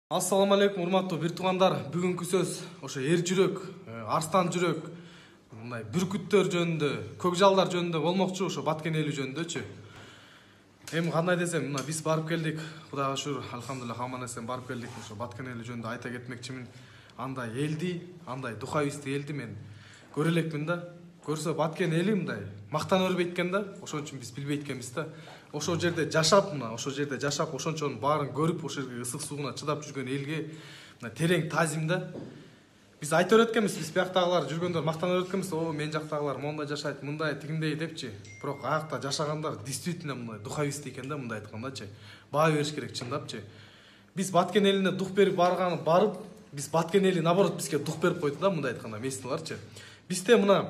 Ассаламу алейкум, урматтуу бир туугандар. Бүгүнкү сөз ошо эр жүрөк, арстан жүрөк, мындай бүркүттөр жөнүндө, көкжалдар жөнүндө болмокчу, ошо Баткен эли жөнүндөчү. Эми кандай десем, мына биз барып келдик. Кудайга шүгүр, алхамдулилlah, аман эсен барып келдик. Ошо Баткен эли жөнүндө айта кетмекчимин. Андай элди, андай духовистий элди мен көрө элекмин да. Көрсө Баткен эли мындай мактана бербейт экен да. Ошон үчүн биз билбейт экенбиз да. Ошол жерде жашап, ошончонун баарын көрүп, ошол жерге ысык сууна чыдап жүргөн элге мына терең таазим да. Биз айта берет экенбиз, биз бияктагылар жүргөндөр мактана берет экенбиз, о мен жактагылар мондай жашайт, мындай тигиндей депчи. Бирок аякта жашагандар действительно мындай духовистий экен да, мындай айткандачы. Баа бериш керек чындапчы. Биз Баткен элине дух берип барып, биз Баткен эли наоборот бизге дух берип койду да, мындай айтканда, месиналарчы. Бизде мына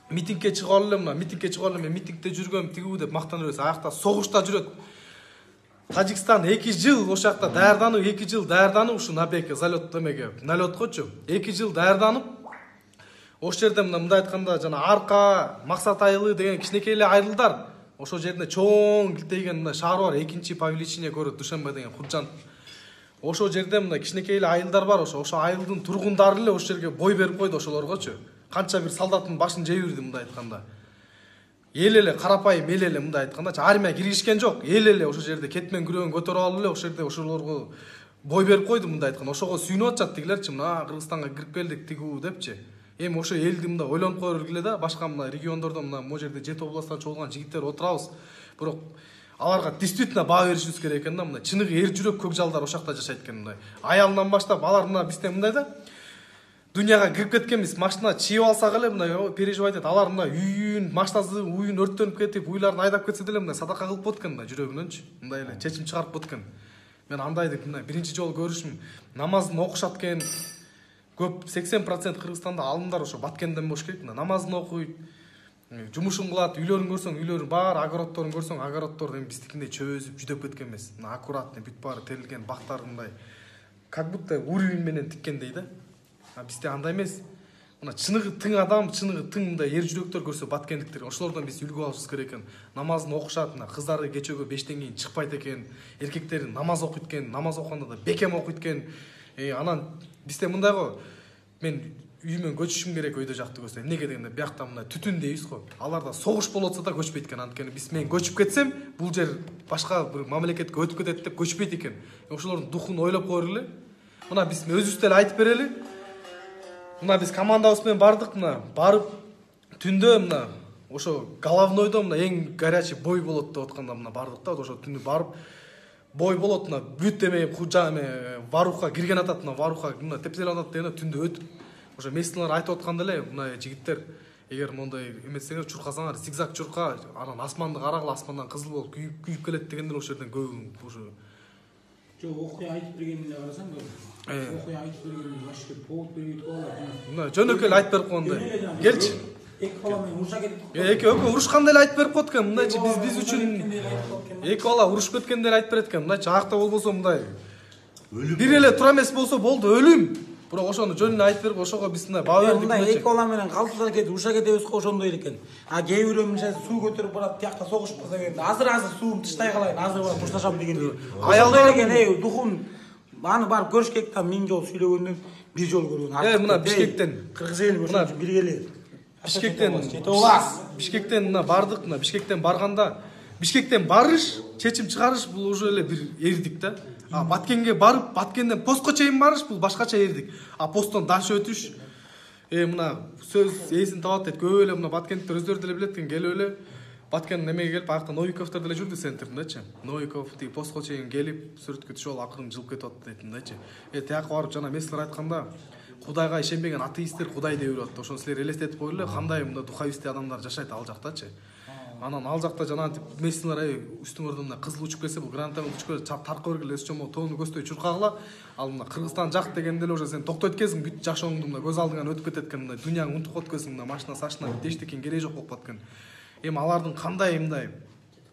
митингке чыгып эле, мен митингде жүргөм, тигүү деп мактана беребиз. Аякта согушта жүрөт. Тажикстан 2 жыл ошол жакта даярданып, 2 жыл даярданып ушу набекке, налеткочу 2 жыл даярданып, ошол жерде мындай айтканда жана Арка, Максат Айылы деген кичинекей эле айылдар, ошол жерде чоң килтейген мына шаар бар, 2-чи павеличине көрөт Душанбе деген Куржан. Ошол жерде мына кичинекей эле айылдар бар, ошо айылдын тургундары эле ошол жерге бой берип койду ошолоргочу. Канча бир солдаттын башын жейбирди мындай айтканда. Эл эле карапайым эл эле мындай айткандачы, армия киргишкен жок. Эл эле ошол жерде кетмен күрөөгүн көтөрүп алып эле ошол жерде ошолорго бой берип койду мындай айтканда. Ошого сүйүнүп атышат тигилерчи, мына Кыргызстанга кирип келдик тигүү депчи. Эми ошо элди мындай ойлонуп кое бергиле да, башка мына региондордо мына могу жерде 7 областтан чогулган жигиттер отурабыз. Бирок аларга действительно баа беришибиз керек экен да, мына чыныгы эр жүрөк көкжалдар ошол жакта жашайт экен мындай. Аялынан баштап алар мына бизде мындай да. Дүйнөгө кирип кеткенбиз, машина чийип алсак эле мындай переживать этет. Алар мына үйүн, машинасы үйүн өрттөнүп кетип, уйларын айдап кетсе деле мындай садака кылып болот экен мындай жүрөгүнөнчү. Мындай эле чечим чыгарып болот экен. Мен андайды мындай биринчи жолу көрүшүм. Намазын окушат экен. Көп 80% Кыргызстанда алымдар ошо Баткенден болуш керек. Намазын окуйт, жумушун кылат, үйлөрүн көрсөң, үйлөрү бар, огородторун көрсөң, огородтор эми биздикиндей чөзүп, жүдөп кеткен эмес. Мына аккуратный бүт баары терилген, бактар мындай как будто уровень менен тиккендей да. Бизде андай эмес. Мына чыныгы тың адам, чыныгы тың мындай эр жүрөктөр көрсө Баткендиктер, ошолордон биз үлгү алышыбыз керек экен. Намазын окушат, мына кыздары кечөөгө 5тен кийин чыкпайт экен, эркектери намаз окуйт экен, намаз окуганда да бекем окуйт экен. Анан бизде мындай го, мен үйүмөн көчүшүм керек өйдө жакты көрсө. Эмнеге дегенде биякта мына түтүн дейбиз го. Аларда согуш болуп атса да көчпөйт экен. Анткени мен көчүп кетсем, бул жер башка бир мамлекетке өтүп кетет деп көчпөйт экен. Ошолордун духун ойлоп кое бергиле. Мына биз өзүбүз деле айтып берели. Мына биз командабыз менен бардык, мына барып түндө мына ошо головнойдо мына эң горячий бой болот деп атканда мына бардык да, ошо түндө барып бой болот, мына бүт эме кужа эме Варуха кирген атат, мына Варуха мына тепселеп атат дегенде түндө өтүп ошо мессиналар айтып атканда эле мына жигиттер эгер мондай эмесеңер чуркасаңар, зигзаг чурка, анан асманды карагыла, асмандан кызыл болуп күйүп келет дегендер ошол жерден көбү ошо окуя айтып бергенин карасаң да. Окуя айтып бергенин башка повод бербейт го алар. Мына жөнөкөй айтып берип койгондой. Келчи. Эки бала менен уруша кетип. Экөө урушканда эле айтып берип коет экен. Мындайчы биз үчүн эки бала урушуп кеткенде эле айтып берет экен. Мындайчы акта болбосо мындай бир эле тура эмес болсо болду, өлүм. Бирок ошону жөнүнө айтып берип, ошого биз мындай баа бердик. Мындай эки бала менен калтырда кетип уруша кетебиз го, ошондой экен. Кээ бирөө мынча суу көтөрүп барат, тиякта согушуп калса дегенде, азыр суум тыштай калайын, азыр барып мушташам дегендей. Аялдар экен, духун аны барып көрүш керек да, 1000 жолу сүйлөгөндөн бир жолу көргөн. Мына Бишкектен, кыргыз эли мына биргеле. Бишкектен мына бардык, мына Бишкектен барганда, Бишкектен барыш, чечим чыгарыш бул уже эле бир эрдик да. Баткенге барып, Баткенден постко чейин барыш бул башкача эрдик. Посттон дальше өтүш, мына сөз эсин табат дейт. Көп эле мына Баткендиктер өздөрү деле билет экен, келип эле Баткен немеге келип, аякта Новиковдор деле жүрдү центрдечи. Новиков тиги постко чейин келип, сүрөткө түшүп алып акырын жылып кетип атты дейт мындайчы. Тияка барып жана меслер айтканда, Кудайга ишенбеген атеисттер Кудай деп атты. Ошону силер элестетип койгула, кандай мында духовистий адамдар жашайт ал жактачы. Анан ал жакта жана мессилер үстүңөрдөн мына кызыл учуп келсе, бул гранатамен учуп келсе, таркы бергиле, өсчөмө тоону көздөй чуркагыла. Ал мына Кыргызстан жак дегенде эле уже сен токтойт экенсиң, бүт жашооңду мына көз алдыңан өтүп кетет экен, мына дүйнөңдү унутуп коет экенсиң, мына машина сашына эчтеке кереги жок болуп калат экен. Эми алардын кандай мындай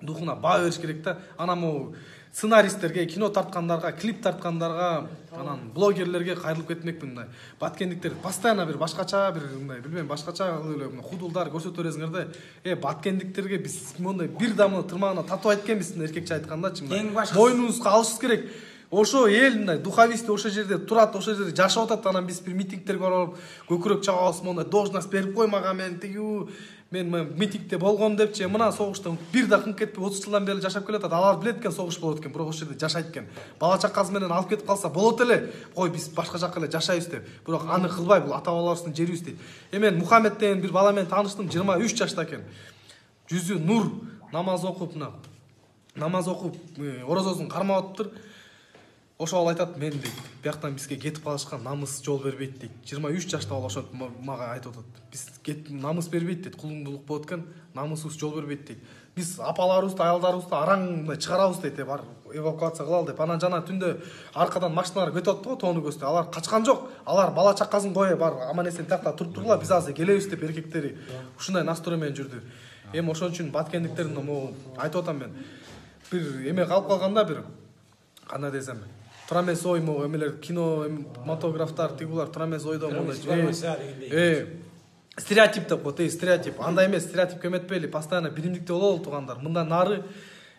духуна баа бериш керек да. Анан могу сценаристтерге, кино тарткандарга, клип тарткандарга, анан блогерлерге кайрылып кетмекмин мындай. Баткендиктер постоянно бир башкача, бир мындай, билбейм, башкача эле худулдар көрсөтө бересиңер да. Баткендиктерге биз мондай бир дамы тырмагына татып айткенбиз, эркекче айткандачы. Мойнубузга алышыбыз керек. ошо эл мындай духовист ошо жерде турат, ошо жерде жашап атат. Анан биз бир митингтерге барып көкүрөк чагабыз, мондай должность берип коймаган мен тигүү мен митингде болгом депчи. Мына согуштан бир да кынк кетпей 30 жылдан бери жашап келатат. Алар билет экен согуш болот экен, бирок ошо жерде жашайт экен. Бала чакасы менен алып кетип калса болот эле. Кой биз башка жакка эле жашайбыз деп. Бирок аны кылбай, бул ата бабаларыбыздын жерибиз дейт. Мен Мухаммед деген бир бала менен тааныштым, 23 жашта экен. Жүзү нур, намаз окуп, орозосун кармап атыптыр. Ошол айтат, мен дейт, бияктан бизге кетип калышка намыс жол бербейт дейт. 23 жашта ал ошо мага айтып атат. Биз намыс бербейт дейт, кулуңдулук болот экен, намысыбыз жол бербейт дейт. Биз апаларыбызды, аялдарыбызды араң чыгарабыз дейт, бар эвакуация кылалы деп. Анан жана түндө аркадан машиналар өтүп атты го, тоону көстө. Алар качкан жок. Алар бала чакасын коюп, бар аман-эсен тиякта туруп тургула, биз азыр келебиз деп эркектери ушундай настрой менен жүрдү. Ошон үчүн баткендиктердин айтып атам мен. Бир эме калып калганда, бир кандай десем, тура эмес ой, эмелер кинематографтар тигулар тура эмес ойдо стереотип деп коет, стереотип. Андай эмес, стереотипке эметпейли, постоянно биримдикте бололу туугандар. Мындан нары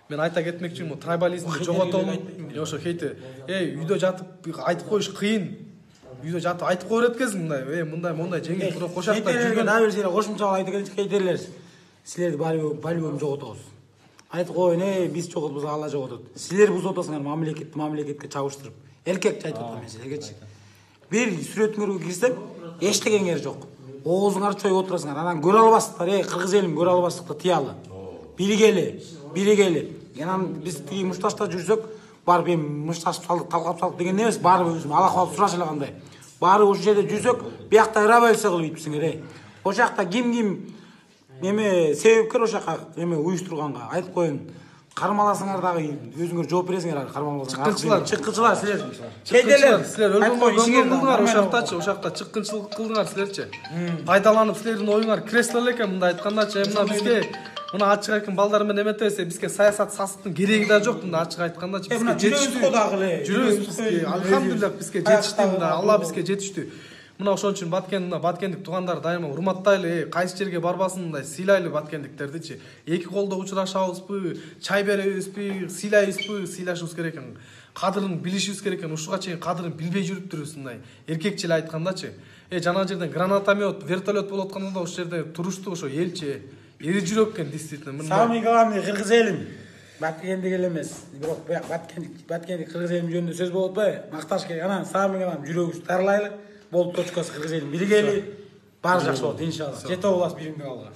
мен айта кетмекчимин, трайбализмди жоготолу. Ошо хейте, үйдө жатып айтып коюш кыйын. Үйдө жатып айтып кое берет экенсиң мындай, мондай жеңил туруп кошакта жүргөн. Дагы бир жерде кошумча айта кетчи кейтерлер. Силерди балбом жоготобуз. Айтып коеюн, биз жоготубуз, Алла жоготот. Силер бузуп атасыңар мамлекетке чабыштырып. Эркекче айтып атам мен силергечи. Бир сүрөтүңөргө кирсем, эчтегеңер жок. Оозуңарды чоюп отурасыңар. Анан көрө албастыктар, кыргыз элин көрө албастыкты тыялы. Биригели. Анан биз тиги мушташта жүрсөк, барып мушташып салдык, талкап салдык деген эмес, барып өзүм алак алып сураш эле кандай. Барып ошол жерде жүрсөк, биякта рабелсе кылып ийипсиңер. Ошол жакта ким себепкер ошол жака уюштурганга айтып коеюн. Кармаласыңар дагы өзүңөр жооп бересиңер, кармаласаңар. Чыккынчылар силер. Силер өлгөнгө кылдыңар ошол жакта чыккынчылык кылдыңар силерчи. Пайдаланып силердин оюңар кресло эле экен, мындай айткандачы, мына бизге мына ачык айткан балдар менен эметебиз, бизге саясат сасыктын кереги да жок, мында ачык айткандачы. Бизге жетиштүү дагы эле. Жүрөбүз, алхамдулилlah бизге жетиштүү, мында Алла бизге жетиштүү. Мына ошон үчүн баткендик туугандар дайыма урматтайлы, кайсы жерге барбасын мындай сыйлайлы баткендиктердичи. Эки колдо учурашабызбы, чай беребизби, сыйлайбызбы, сыйлашыбыз керек экен. Кадырын билишибиз керек экен. Ушуга чейин кадырын билбей жүрүптүрбүз мындай. Эркекче эле айткандачы. Жана жерден гранатомет, вертолет болуп атканда да ошол жерде турушту ошо элчи. Эри жүрөк экен действительно. Самый главный кыргыз элим. Баткендик эле эмес. Бирок баткендик кыргыз элим жөнүндө сөз болуп атпайбы? Макташ керек. Анан самый главный жүрөгүбүздү дарылайлы. Болуп точкасы кыргыз элин биригели. Баары жакшы болот иншалла. Жете боласыз биримдик алга.